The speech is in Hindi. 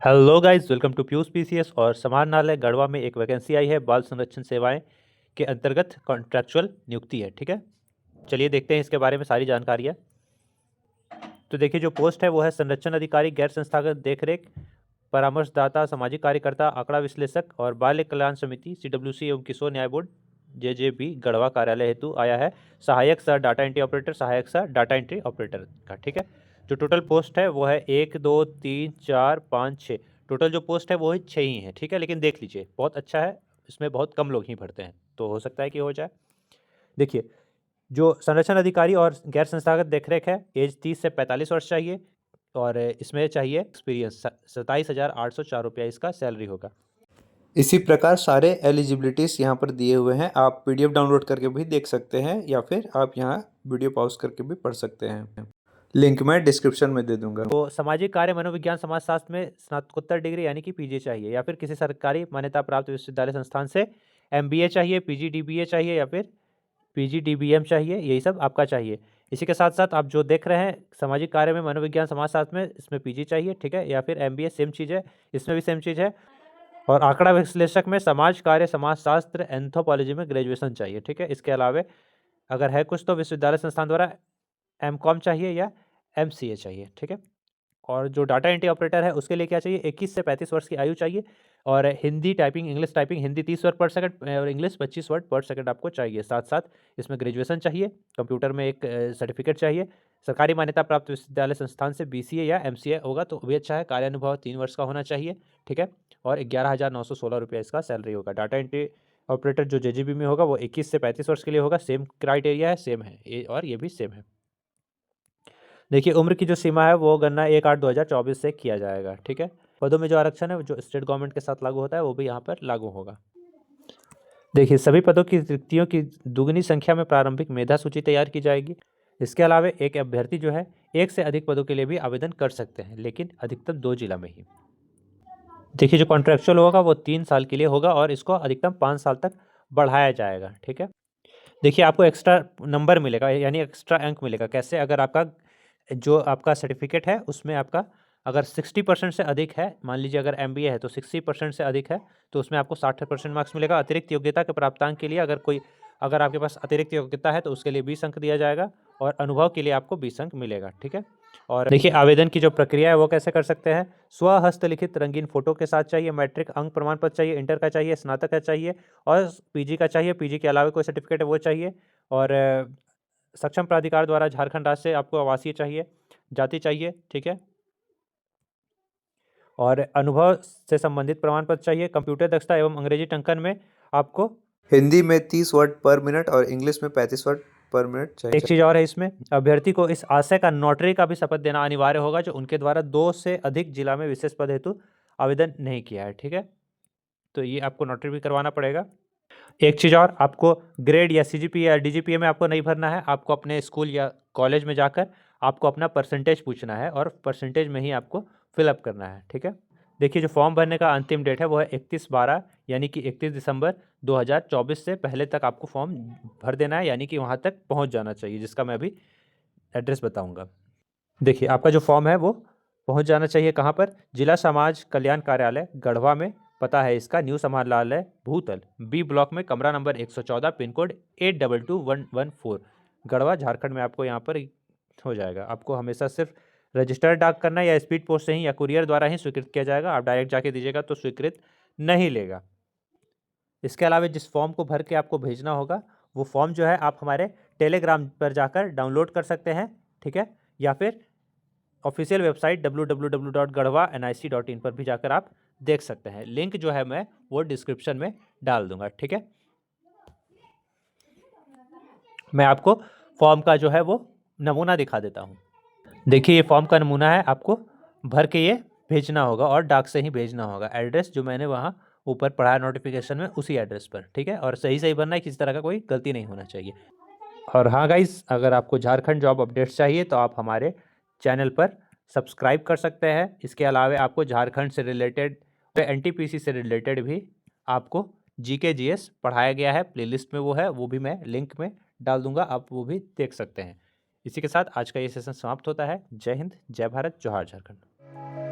Hello guys, welcome to Piyush PCS. और समाहरणालय गढ़वा में एक वैकेंसी आई है बाल संरक्षण सेवाएं के अंतर्गत कॉन्ट्रैक्चुअल नियुक्ति है। ठीक है, चलिए देखते हैं इसके बारे में सारी जानकारियाँ। तो देखिए, जो पोस्ट है वो है संरक्षण अधिकारी, गैर संस्थागत देखरेख, परामर्शदाता, सामाजिक कार्यकर्ता, आंकड़ा विश्लेषक और बाल कल्याण समिति CWC एवं किशोर न्याय बोर्ड JJB गढ़वा कार्यालय हेतु आया है। सहायक सह डाटा एंट्री ऑपरेटर, सहायक सह डाटा एंट्री ऑपरेटर का। ठीक है, जो टोटल पोस्ट है वो है 1 2 3 4 5 6। टोटल जो पोस्ट है वो ही 6 ही है। ठीक है, लेकिन देख लीजिए, बहुत अच्छा है, इसमें बहुत कम लोग ही भरते हैं, तो हो सकता है कि हो जाए। देखिए, जो संरक्षण अधिकारी और गैर संस्थागत देखरेख है, एज 30 से 45 वर्ष चाहिए और इसमें चाहिए एक्सपीरियंस। 27,804 रुपया इसका सैलरी होगा। इसी प्रकार सारे एलिजिबिलिटीज यहाँ पर दिए हुए हैं। आप PDF डाउनलोड करके भी देख सकते हैं या फिर आप यहाँ वीडियो पॉज करके भी पढ़ सकते हैं। लिंक मैं डिस्क्रिप्शन में दे दूंगा। तो सामाजिक कार्य, मनोविज्ञान, समाजशास्त्र में स्नातकोत्तर डिग्री यानी कि PG चाहिए, या फिर किसी सरकारी मान्यता प्राप्त विश्वविद्यालय संस्थान से MBA चाहिए, PGDBA चाहिए या फिर PGDBM चाहिए, यही सब आपका चाहिए। इसी के साथ साथ आप जो देख रहे हैं सामाजिक कार्य में, मनोविज्ञान, समाजशास्त्र में, इसमें PG चाहिए। ठीक है, या फिर MBA, सेम चीज़ है, इसमें भी सेम चीज़ है। और आंकड़ा विश्लेषक में समाज कार्य, समाजशास्त्र, एंथ्रोपोलॉजी में ग्रेजुएशन चाहिए। ठीक है, इसके अलावा अगर है कुछ तो विश्वविद्यालय संस्थान द्वारा MCOM चाहिए या MCA चाहिए। ठीक है, और जो डाटा एंट्री ऑपरेटर है उसके लिए क्या चाहिए, 21 से 35 वर्ष की आयु चाहिए और Hindi typing, English typing, Hindi 30 word पर सेकंड और इंग्लिश 25 वर्ड पर सेकंड आपको चाहिए। साथ साथ इसमें ग्रेजुएशन चाहिए, कंप्यूटर में एक सर्टिफिकेट चाहिए, सरकारी मान्यता प्राप्त विश्वविद्यालय संस्थान से BCA या MCA होगा तो भी अच्छा है, कार्यानुभव 3 वर्ष का होना चाहिए। ठीक है, और 11,916 रुपया इसका सैलरी होगा। डाटा एंट्री ऑपरेटर जो JGB में होगा वो 21 से 35 वर्ष के लिए होगा। सेम क्राइटेरिया है, सेम है ये और ये भी सेम है। देखिए, उम्र की जो सीमा है वो गणना 1/8/2024 से किया जाएगा। ठीक है, पदों में जो आरक्षण है जो स्टेट गवर्नमेंट के साथ लागू होता है वो भी यहाँ पर लागू होगा। देखिए, सभी पदों की रिक्तियों की दुगनी संख्या में प्रारंभिक मेधा सूची तैयार की जाएगी। इसके अलावा एक अभ्यर्थी जो है एक से अधिक पदों के लिए भी आवेदन कर सकते हैं, लेकिन अधिकतम 2 जिला में ही। देखिए, जो कॉन्ट्रेक्चुअल होगा वो 3 साल के लिए होगा और इसको अधिकतम 5 साल तक बढ़ाया जाएगा। ठीक है, देखिए, आपको एक्स्ट्रा नंबर मिलेगा यानी एक्स्ट्रा अंक मिलेगा। कैसे? अगर आपका जो आपका सर्टिफिकेट है उसमें आपका अगर 60% से अधिक है, मान लीजिए अगर MBA है तो 60% से अधिक है तो उसमें आपको 60% मार्क्स मिलेगा। अतिरिक्त योग्यता के प्राप्तांक के लिए अगर आपके पास अतिरिक्त योग्यता है तो उसके लिए 20 अंक दिया जाएगा और अनुभव के लिए आपको 20 अंक मिलेगा। ठीक है, और देखिए, आवेदन की जो प्रक्रिया है वो कैसे कर सकते हैं। स्व हस्तलिखित रंगीन फोटो के साथ चाहिए, मैट्रिक अंक प्रमाण पत्र चाहिए, इंटर का चाहिए, स्नातक का चाहिए और PG का चाहिए। PG के अलावा कोई सर्टिफिकेट है वो चाहिए और सक्षम प्राधिकार द्वारा झारखंड राज्य से आपको आवासीय चाहिए, जाति चाहिए। ठीक है, और अनुभव से संबंधित प्रमाण पत्र चाहिए। कंप्यूटर दक्षता एवं अंग्रेजी टंकन में आपको हिंदी में 30 वर्ड पर मिनट और इंग्लिश में 35 वर्ड पर मिनट चाहिए। एक चीज़ और है, इसमें अभ्यर्थी को इस आशय का नोटरी का भी शपथ देना अनिवार्य होगा जो उनके द्वारा 2 से अधिक जिला में विशेष पद हेतु आवेदन नहीं किया है। ठीक है, तो ये आपको नोटरी भी करवाना पड़ेगा। एक चीज़ और, आपको ग्रेड या CGPA या DGPA में आपको नहीं भरना है। आपको अपने स्कूल या कॉलेज में जाकर आपको अपना परसेंटेज पूछना है और परसेंटेज में ही आपको फिलअप करना है। ठीक है, देखिए, जो फॉर्म भरने का अंतिम डेट है वो है 31/12 यानी कि 31 दिसंबर 2024 से पहले तक आपको फॉर्म भर देना है, यानी कि वहाँ तक पहुँच जाना चाहिए, जिसका मैं अभी एड्रेस बताऊँगा। देखिए, आपका जो फॉर्म है वो पहुँच जाना चाहिए कहाँ पर, जिला समाज कल्याण कार्यालय गढ़वा में। पता है इसका न्यू समाहरणालय भूतल B ब्लॉक में, कमरा number 114, pin code 822114, Garhwa Jharkhand में आपको यहाँ पर हो जाएगा। आपको हमेशा सिर्फ रजिस्टर्ड डाक करना है या स्पीड पोस्ट से ही या कुरियर द्वारा ही स्वीकृत किया जाएगा। आप डायरेक्ट जाके दीजिएगा तो स्वीकृत नहीं लेगा। इसके अलावा जिस फॉर्म को भर के आपको भेजना होगा वो फॉर्म जो है आप हमारे टेलीग्राम पर जाकर डाउनलोड कर सकते हैं। ठीक है, या फिर ऑफिशियल वेबसाइट www.garhwanic.in पर भी जाकर आप देख सकते हैं। लिंक जो है मैं वो डिस्क्रिप्शन में डाल दूंगा। ठीक है, मैं आपको फॉर्म का जो है वो नमूना दिखा देता हूँ। देखिए, ये फॉर्म का नमूना है, आपको भर के ये भेजना होगा और डाक से ही भेजना होगा। एड्रेस जो मैंने वहाँ ऊपर पढ़ा है नोटिफिकेशन में, उसी एड्रेस पर। ठीक है, और सही सही भरना है, किसी तरह का कोई गलती नहीं होना चाहिए। और हाँ गाइस, अगर आपको झारखंड जॉब अपडेट्स चाहिए तो आप हमारे चैनल पर सब्सक्राइब कर सकते हैं। इसके अलावा आपको झारखंड से रिलेटेड, NTPC से रिलेटेड भी आपको GK GS पढ़ाया गया है, प्लेलिस्ट में वो है, वो भी मैं लिंक में डाल दूंगा, आप वो भी देख सकते हैं। इसी के साथ आज का ये सेशन समाप्त होता है। जय हिंद, जय भारत, जोहार झारखंड।